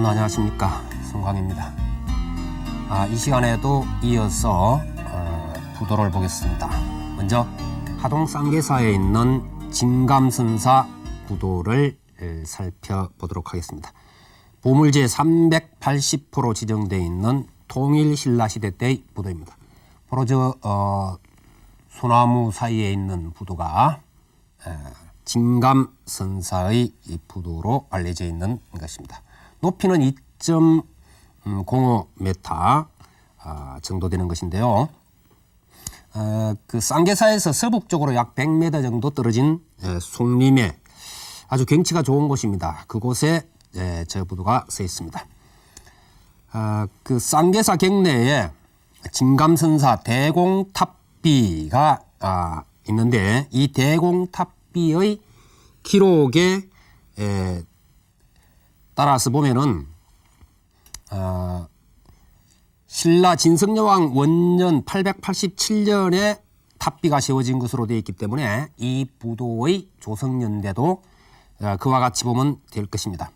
여러분 안녕하십니까, 송광입니다. 이 시간에도 이어서 부도를 보겠습니다. 먼저 하동 쌍계사에 있는 진감선사 부도를 살펴보도록 하겠습니다. 보물제 380호로 지정되어 있는 통일신라시대 때의 부도입니다. 바로 소나무 사이에 있는 부도가 진감선사의 부도로 알려져 있는 것입니다. 높이는 2.05m 정도 되는 것인데요. 그 쌍계사에서 서북쪽으로 약 100m 정도 떨어진 송림에 아주 경치가 좋은 곳입니다. 그곳에 저 부도가 서 있습니다. 그 쌍계사 경내에 진감선사 대공탑비가 있는데, 이 대공탑비의 기록에 따라서 보면은 신라 진성여왕 원년 887년에 탑비가 세워진 것으로 되어 있기 때문에 이 부도의 조성년대도 그와 같이 보면 될 것입니다.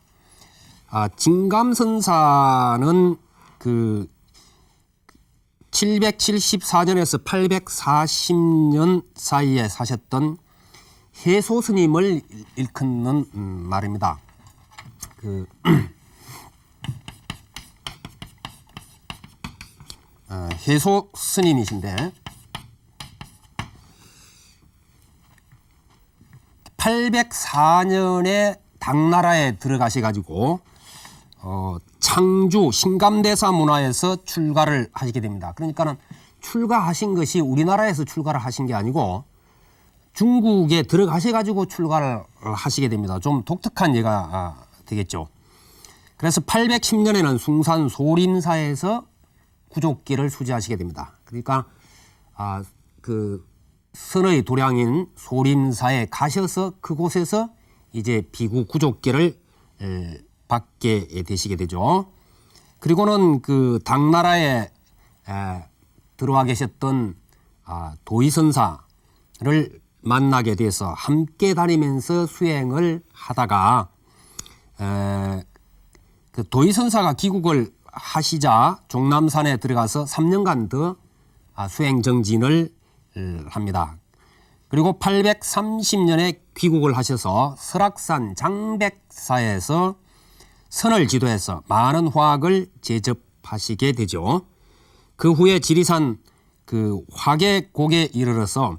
진감선사는 그 774년에서 840년 사이에 사셨던 해소 스님을 일컫는 말입니다. 해소 스님이신데 804년에 당나라에 들어가셔가지고 창주 신감대사 문화에서 출가를 하시게 됩니다. 그러니까는 출가하신 것이 우리나라에서 출가를 하신 게 아니고 중국에 들어가셔가지고 출가를 하시게 됩니다. 좀 독특한 예가 되겠죠. 그래서 810년에는 숭산 소림사에서 구족기를 수지하시게 됩니다. 그러니까 그 선의 도량인 소림사에 가셔서 그곳에서 이제 비구 구족기를 받게 되시게 되죠. 그리고는 그 당나라에 들어와 계셨던 도의선사를 만나게 돼서 함께 다니면서 수행을 하다가 그 도의선사가 귀국을 하시자 종남산에 들어가서 3년간 더 수행 정진을 합니다. 그리고 830년에 귀국을 하셔서 설악산 장백사에서 선을 지도해서 많은 화학을 제접하시게 되죠. 그 후에 지리산 그 화계곡에 이르러서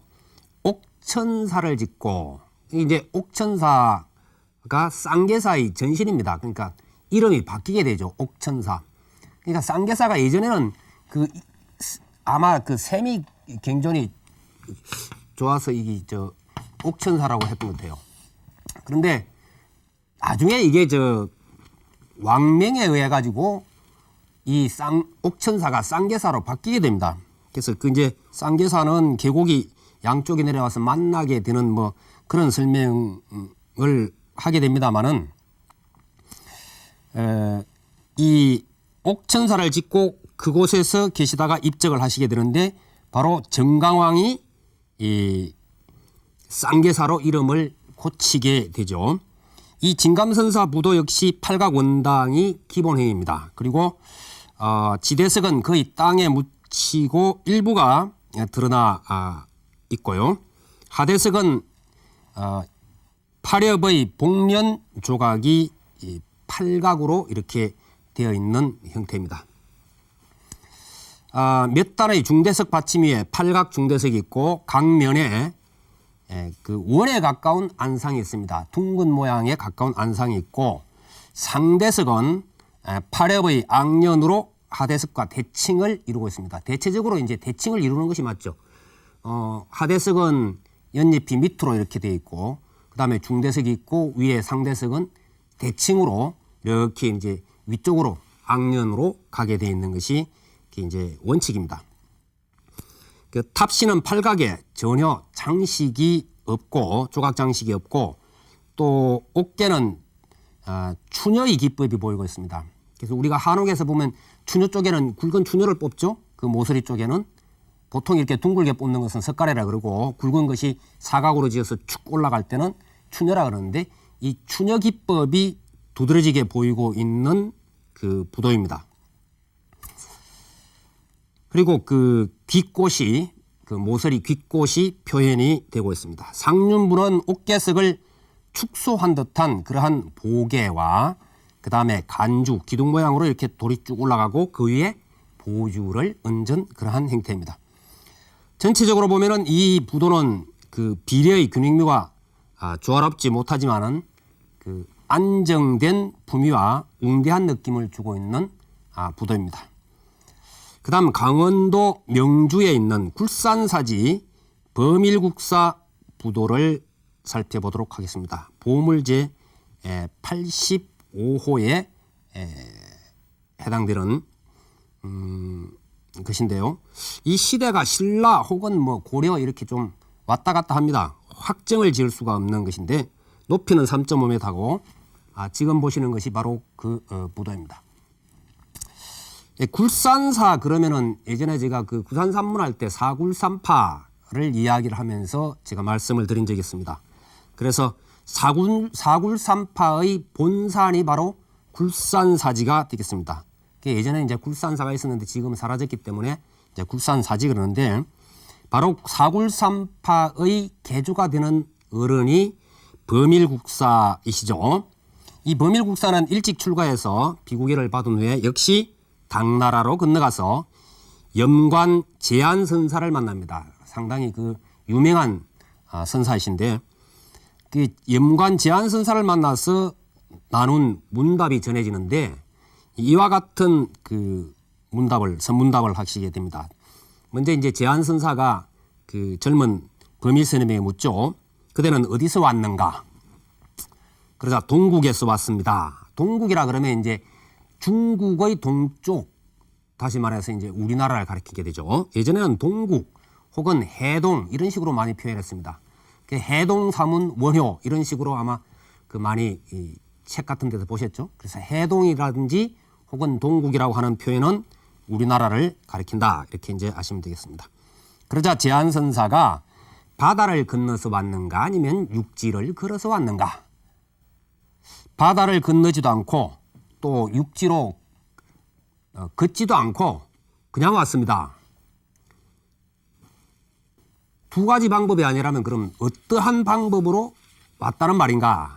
옥천사를 짓고, 이제 옥천사가 쌍계사의 전신입니다. 그러니까 이름이 바뀌게 되죠. 옥천사. 그러니까 쌍계사가 예전에는 아마 그 셈이 경전이 좋아서 이게 옥천사라고 했던 것 같아요. 그런데 나중에 이게 왕명에 의해 가지고 이 옥천사가 쌍계사로 바뀌게 됩니다. 그래서 이제 쌍계사는 계곡이 양쪽에 내려와서 만나게 되는 그런 설명을 하게 됩니다만은, 이 옥천사를 짓고 그곳에서 계시다가 입적을 하시게 되는데, 바로 정강왕이 이 쌍계사로 이름을 고치게 되죠. 이 진감선사 부도 역시 팔각원당이 기본행위입니다. 그리고 지대석은 거의 땅에 묻히고 일부가 드러나 있고요. 하대석은 파렵의 복련 조각이 팔각으로 이렇게 되어 있는 형태입니다. 몇 단의 중대석 받침 위에 팔각 중대석이 있고, 각면에 그 원에 가까운 안상이 있습니다. 둥근 모양에 가까운 안상이 있고, 상대석은 파렵의 악년으로 하대석과 대칭을 이루고 있습니다. 대체적으로 이제 대칭을 이루는 것이 맞죠. 하대석은 연잎이 밑으로 이렇게 되어 있고, 그 다음에 중대석이 있고, 위에 상대석은 대칭으로 이렇게 이제 위쪽으로 악년으로 가게 되어 있는 것이 이제 원칙입니다. 그 탑신은 팔각에 전혀 장식이 없고, 조각 장식이 없고, 또 옥계는 추녀의 기법이 보이고 있습니다. 그래서 우리가 한옥에서 보면 추녀 쪽에는 굵은 추녀를 뽑죠. 그 모서리 쪽에는 보통 이렇게 둥글게 뽑는 것은 석가래라 그러고, 굵은 것이 사각으로 지어서 축 올라갈 때는 추녀라 그러는데, 이 추녀 기법이 두드러지게 보이고 있는 그 부도입니다. 그리고 그 귓꽃이 그 모서리 귓꽃이 표현이 되고 있습니다. 상륜부는 옥계석을 축소한 듯한 그러한 보계와 그 다음에 간주, 기둥 모양으로 이렇게 돌이 쭉 올라가고 그 위에 보주를 얹은 그러한 형태입니다. 전체적으로 보면은 이 부도는 그 비례의 균형묘가 조화롭지 못하지만은 그 안정된 품위와 웅대한 느낌을 주고 있는 부도입니다. 그 다음 강원도 명주에 있는 굴산사지 범일국사 부도를 살펴보도록 하겠습니다. 보물제 85호에 해당되는 것인데요. 이 시대가 신라 혹은 뭐 고려 이렇게 좀 왔다 갔다 합니다. 확정을 지을 수가 없는 것인데 높이는 3.5m고 지금 보시는 것이 바로 그 부도입니다. 굴산사 그러면은 예전에 제가 그 구산 산문할 때 사굴산파를 이야기를 하면서 제가 말씀을 드린 적이 있습니다. 그래서 사굴산파의 본산이 바로 굴산사지가 되겠습니다. 예전에 이제 굴산사가 있었는데 지금 사라졌기 때문에 이제 굴산사지 그러는데 바로 사굴산파의 개조가 되는 어른이 범일국사이시죠. 이 범일국사는 일찍 출가해서 비구계를 받은 후에 역시 당나라로 건너가서 염관 제한선사를 만납니다. 상당히 그 유명한 선사이신데 그 염관 제한선사를 만나서 나눈 문답이 전해지는데 이와 같은 그 선문답을 하시게 됩니다. 먼저 이제 제한선사가 그 젊은 범일스님에게 묻죠. 그대는 어디서 왔는가? 그러자 동국에서 왔습니다. 동국이라 그러면 이제 중국의 동쪽, 다시 말해서 이제 우리나라를 가리키게 되죠. 예전에는 동국 혹은 해동 이런 식으로 많이 표현했습니다. 해동, 사문, 원효 이런 식으로 아마 그 많이 이 책 같은 데서 보셨죠. 그래서 해동이라든지 혹은 동국이라고 하는 표현은 우리나라를 가리킨다 이렇게 이제 아시면 되겠습니다. 그러자 제한선사가 바다를 건너서 왔는가 아니면 육지를 걸어서 왔는가? 바다를 건너지도 않고 또 육지로 걷지도 않고 그냥 왔습니다. 두 가지 방법이 아니라면 그럼 어떠한 방법으로 왔다는 말인가?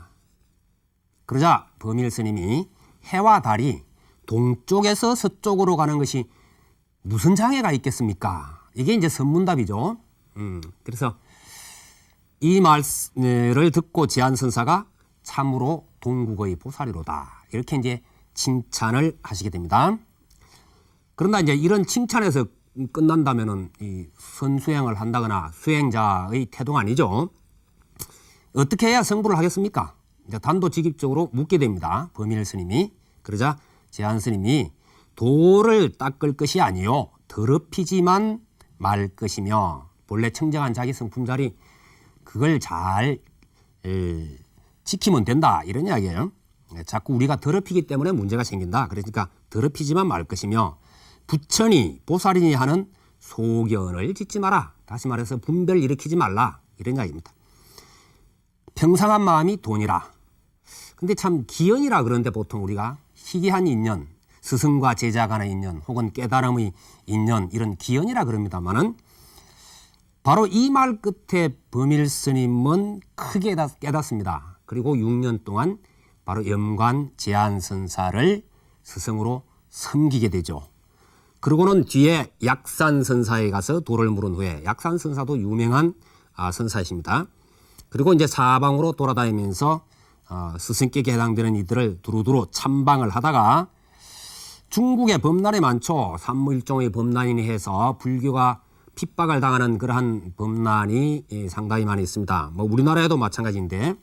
그러자 범일 스님이 해와 달이 동쪽에서 서쪽으로 가는 것이 무슨 장애가 있겠습니까? 이게 이제 선문답이죠. 그래서 이 말을 듣고 제한선사가 참으로 동국의 보살이로다. 이렇게 이제 칭찬을 하시게 됩니다. 그러나 이제 이런 칭찬에서 끝난다면은 이 선수행을 한다거나 수행자의 태도가 아니죠. 어떻게 해야 성불을 하겠습니까? 이제 단도직입적으로 묻게 됩니다. 범일 스님이. 그러자 제한 스님이 돌을 닦을 것이 아니요 더럽히지만 말 것이며 본래 청정한 자기 성품자리 그걸 잘 지키면 된다 이런 이야기예요. 자꾸 우리가 더럽히기 때문에 문제가 생긴다. 그러니까 더럽히지만 말 것이며 부처니 보살이니 하는 소견을 짓지 마라. 다시 말해서 분별 일으키지 말라 이런 이야기입니다. 평상한 마음이 돈이라. 근데 참 기연이라 그러는데 보통 우리가 희귀한 인연, 스승과 제자 간의 인연 혹은 깨달음의 인연 이런 기연이라 그럽니다만은 바로 이 말 끝에 범일 스님은 크게 깨닫습니다. 그리고 6년 동안 바로 염관 제한선사를 스승으로 섬기게 되죠. 그러고는 뒤에 약산선사에 가서 도를 물은 후에 약산선사도 유명한 선사이십니다. 그리고 이제 사방으로 돌아다니면서 스승께게 해당되는 이들을 두루두루 참방을 하다가 중국에 범난이 많죠. 삼무일종의 범난이니 해서 불교가 핍박을 당하는 그러한 범난이 상당히 많이 있습니다. 뭐 우리나라에도 마찬가지인데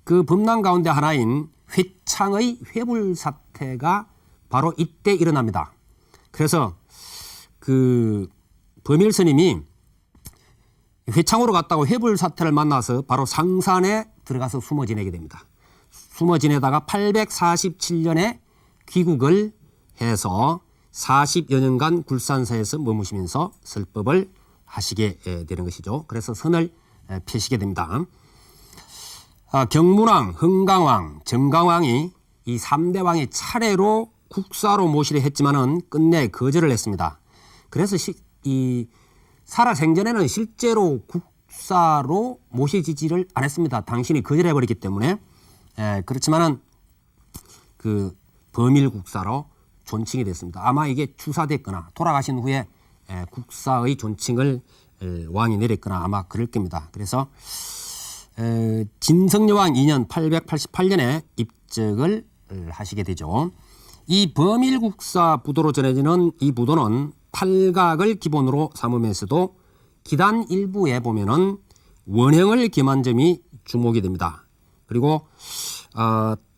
그 범난 가운데 하나인 회창의 회불 사태가 바로 이때 일어납니다. 그래서 그 범일 스님이 회창으로 갔다고 회불 사태를 만나서 바로 상산에 들어가서 숨어 지내게 됩니다. 숨어 지내다가 847년에 귀국을 해서 40여 년간 굴산사에서 머무시면서 설법을 하시게 되는 것이죠. 그래서 선을 펴시게 됩니다. 경문왕, 흥강왕, 정강왕이 이 3대 왕이 차례로 국사로 모시려 했지만은 끝내 거절을 했습니다. 그래서 이 살아생전에는 실제로 국사로 모시지지를 안 했습니다. 당신이 거절해 버렸기 때문에. 그렇지만은 그 범일국사로 존칭이 됐습니다. 아마 이게 추사됐거나 돌아가신 후에 국사의 존칭을 왕이 내렸거나 아마 그럴 겁니다. 그래서 진성여왕 2년 888년에 입적을 하시게 되죠. 이 범일국사 부도로 전해지는 이 부도는 팔각을 기본으로 삼으면서도 기단 일부에 보면은 원형을 겸한 점이 주목이 됩니다. 그리고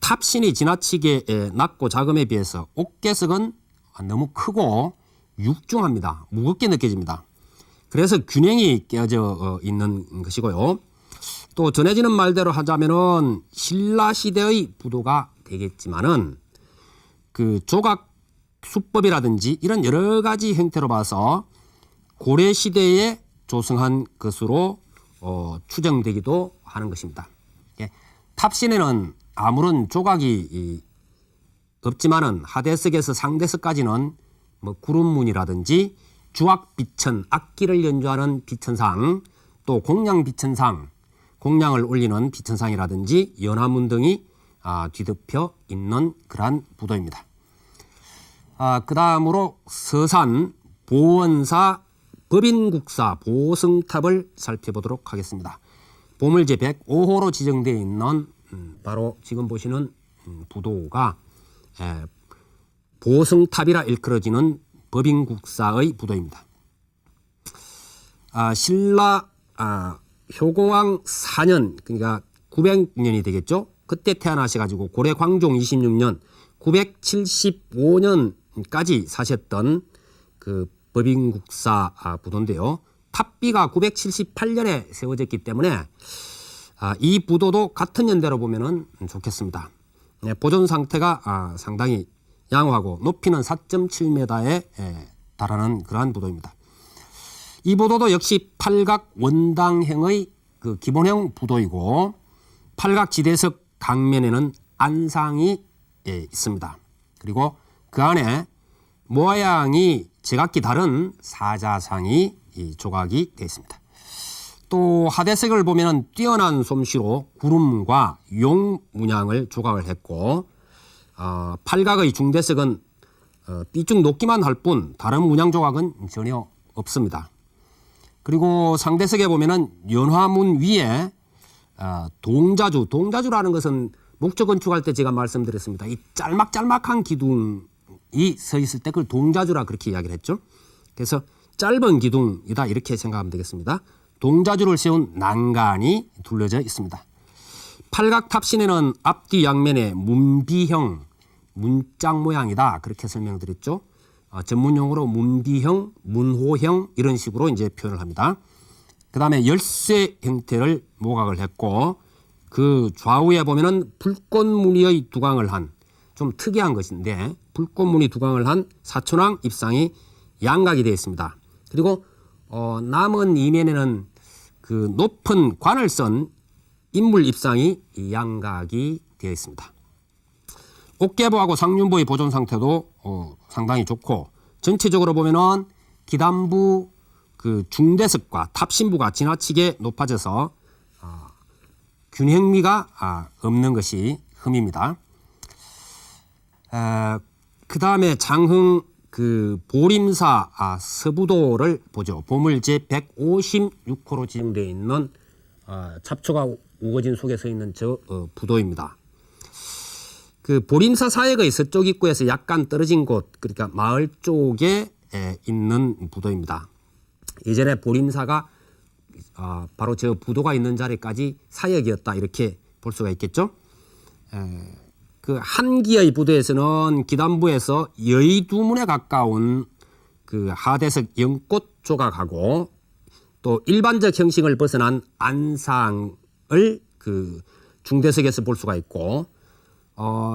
탑신이 지나치게 낮고 작음에 비해서 옥계석은 너무 크고 육중합니다. 무겁게 느껴집니다. 그래서 균형이 깨어져 있는 것이고요. 또 전해지는 말대로 하자면은 신라 시대의 부도가 되겠지만은 그 조각 수법이라든지 이런 여러 가지 형태로 봐서 고려 시대에 조성한 것으로 추정되기도 하는 것입니다. 탑신에는 아무런 조각이 없지만은 하대석에서 상대석까지는 뭐 구름문이라든지 주악 비천, 악기를 연주하는 비천상, 또 공양 비천상, 공양을 올리는 비천상이라든지 연화문 등이 뒤덮여 있는 그러한 부도입니다. 그 다음으로 서산 보원사 법인국사 보성탑을 살펴보도록 하겠습니다. 보물제 105호로 지정되어 있는 바로 지금 보시는 부도가 보성탑이라 일컬어지는 법인국사의 부도입니다. 신라 효공왕 4년 그러니까 900년이 되겠죠. 그때 태어나셔가지고 고려 광종 26년 975년까지 사셨던 그 법인국사 부도인데요. 탑비가 978년에 세워졌기 때문에 이 부도도 같은 연대로 보면은 좋겠습니다. 보존 상태가 상당히 양호하고 높이는 4.7m에 달하는 그러한 부도입니다. 이 부도도 역시 팔각 원당형의 그 기본형 부도이고 팔각 지대석 강면에는 안상이 있습니다. 그리고 그 안에 모양이 제각기 다른 사자상이 조각이 되어 있습니다. 또 하대석을 보면 뛰어난 솜씨로 구름과 용 문양을 조각을 했고 팔각의 중대석은 삐쭉 높기만 할 뿐 다른 문양 조각은 전혀 없습니다. 그리고 상대석에 보면은 연화문 위에 동자주라는 것은 목조 건축할 때 제가 말씀드렸습니다. 이 짤막짤막한 기둥이 서 있을 때 그걸 동자주라 그렇게 이야기를 했죠. 그래서 짧은 기둥이다 이렇게 생각하면 되겠습니다. 동자주를 세운 난간이 둘러져 있습니다. 팔각 탑신에는 앞뒤 양면에 문비형, 문짝 모양이다 그렇게 설명드렸죠. 전문용어로 문비형, 문호형 이런 식으로 이제 표현을 합니다. 그 다음에 열쇠 형태를 모각을 했고 그 좌우에 보면은 불꽃무늬의 두강을 한 좀 특이한 것인데 불꽃무늬 두강을 한 사촌왕 입상이 양각이 되어 있습니다. 그리고 남은 이면에는 그 높은 관을 쓴 인물 입상이 양각이 되어 있습니다. 옥계보하고 상륜보의 보존 상태도 상당히 좋고 전체적으로 보면은 기단부 그 중대석과 탑신부가 지나치게 높아져서 균형미가 없는 것이 흠입니다. 그 다음에 장흥 그 보림사 서부도를 보죠. 보물제 156호로 지정되어 있는 잡초가 우거진 속에 서 있는 저 부도입니다. 그 보림사 사역의 서쪽 입구에서 약간 떨어진 곳, 그러니까 마을 쪽에 있는 부도입니다. 예전에 보림사가 바로 저 부도가 있는 자리까지 사역이었다 이렇게 볼 수가 있겠죠. 그 한기의 부도에서는 기단부에서 여의두문에 가까운 그 하대석 연꽃 조각하고 또 일반적 형식을 벗어난 안상을 그 중대석에서 볼 수가 있고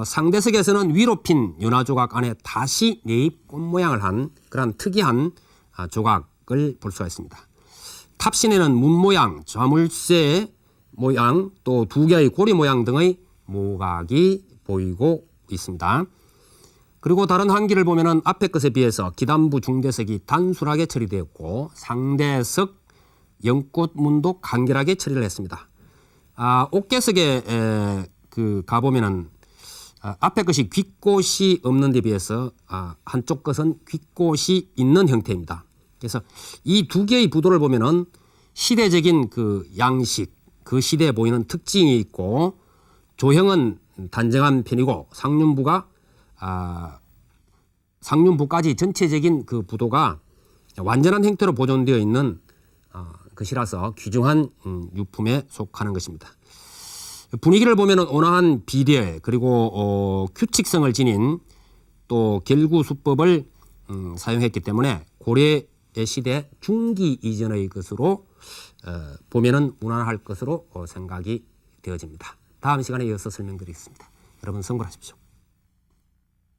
상대석에서는 위로 핀 연화 조각 안에 다시 네잎 꽃 모양을 한 그런 특이한 조각을 볼 수가 있습니다. 탑신에는 문 모양, 자물쇠 모양, 또 두 개의 고리 모양 등의 모각이 보이고 있습니다. 그리고 다른 한기를 보면은 앞에 것에 비해서 기단부 중대석이 단순하게 처리되었고 상대석 연꽃문도 간결하게 처리를 했습니다. 옥계석에 가보면은 앞에 것이 귓꽃이 없는 데 비해서 한쪽 것은 귓꽃이 있는 형태입니다. 그래서 이 두 개의 부도를 보면은 시대적인 그 양식, 그 시대에 보이는 특징이 있고 조형은 단정한 편이고 상륜부까지 전체적인 그 부도가 완전한 형태로 보존되어 있는 것이라서 귀중한 유품에 속하는 것입니다. 분위기를 보면 온화한 비례 그리고 규칙성을 지닌 또 결구수법을 사용했기 때문에 고려의 시대 중기 이전의 것으로 보면은 무난할 것으로 생각이 되어집니다. 다음 시간에 이어서 설명드리겠습니다. 여러분 선고하십시오.